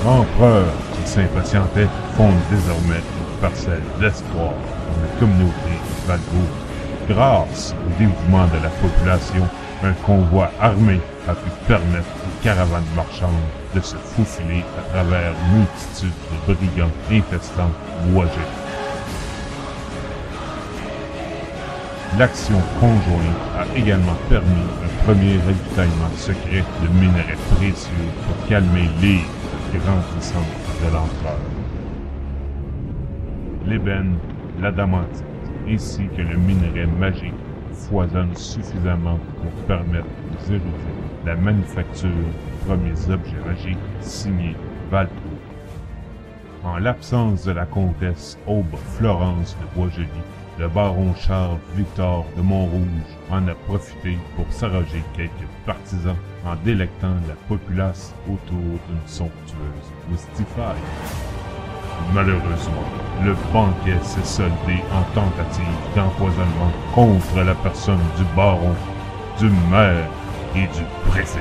L'empereur, qui s'impatientait, fonde désormais une parcelle d'espoir dans la communauté de Valbourg. Grâce au dévouement de la population, un convoi armé a pu permettre aux caravanes marchandes de se faufiler à travers une multitude de brigands infestant Boisgeli. L'action conjointe a également permis un premier ravitaillement secret de minerais précieux pour calmer l'ire grandissante de l'empereur. L'ébène, l'adamantite, ainsi que le minerai magique foisonnent suffisamment pour permettre aux érudits la manufacture des premiers objets magiques signés Valcourt. En l'absence de la comtesse Aube Florence de Boisgeli, le baron Charles Victor de Montrouge en a profité pour s'arroger quelques partisans en délectant la populace autour d'une somptueuse oustifaille. Malheureusement, le banquet s'est soldé en tentative d'empoisonnement contre la personne du baron, du maire et du préfet.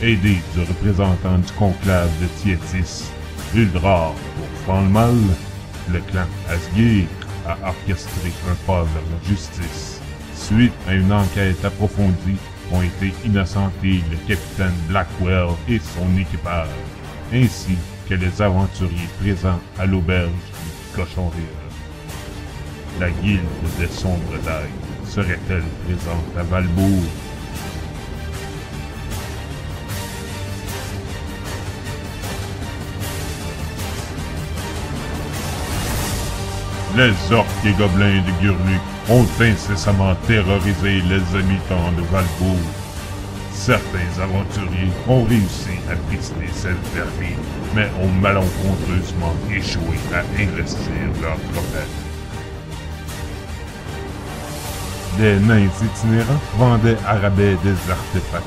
Aidé du représentant du conclave de Thiétis, Uldrar pour Franc-le-Mal, le clan Asgir a orchestré un pas vers la justice. Suite à une enquête approfondie, ont été innocentés le capitaine Blackwell et son équipage, ainsi que les aventuriers présents à l'auberge du Cochon Rire. La guilde des Sombres d'Ail serait-elle présente à Valbourg? Les orques et gobelins de Gurluc ont incessamment terrorisé les habitants de Valbourg. Certains aventuriers ont réussi à pister cette perfide, mais ont malencontreusement échoué à investir leur trophée. Des nymphes itinérants vendaient à rabais des artefacts,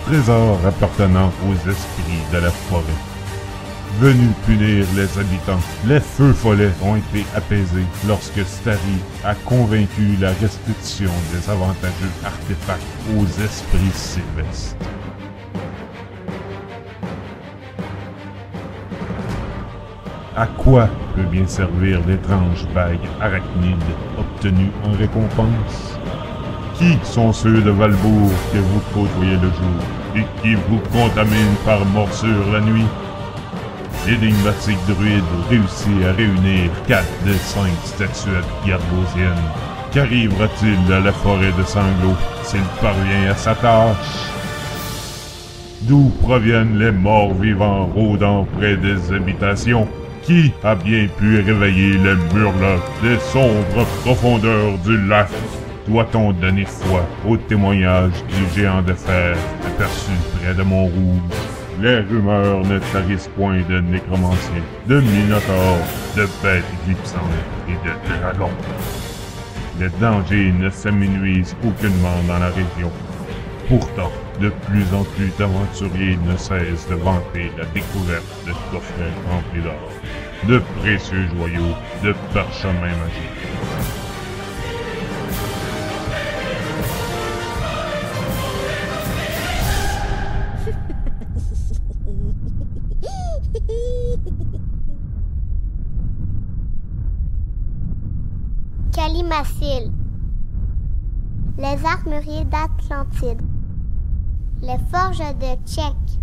trésors appartenant aux esprits de la forêt. Venus punir les habitants, les feux follets ont été apaisés lorsque Starry a convaincu la restitution des avantageux artefacts aux esprits sylvestres. À quoi peut bien servir l'étrange bague arachnide obtenue en récompense? Qui sont ceux de Valbourg que vous côtoyez le jour et qui vous contaminent par morsure la nuit? L'énigmatique druide réussit à réunir 4 des 5 statuettes garbosiennes. Qu'arrivera-t-il à la forêt de sanglots s'il parvient à sa tâche? D'où proviennent les morts vivants rôdant près des habitations? Qui a bien pu réveiller les murlocs des sombres profondeurs du lac? Doit-on donner foi au témoignage du géant de fer aperçu près de Montrouge? Les rumeurs ne tarissent point de nécromanciens, de minotaures, de bêtes éclipsantes et de dragons. Les dangers ne s'amenuisent aucunement dans la région. Pourtant, de plus en plus d'aventuriers ne cessent de vanter la découverte de coffrets remplis d'or, de précieux joyaux, de parchemins magiques. Calimacille. Les armuriers d'Atlantide. Les forges de Tchèque.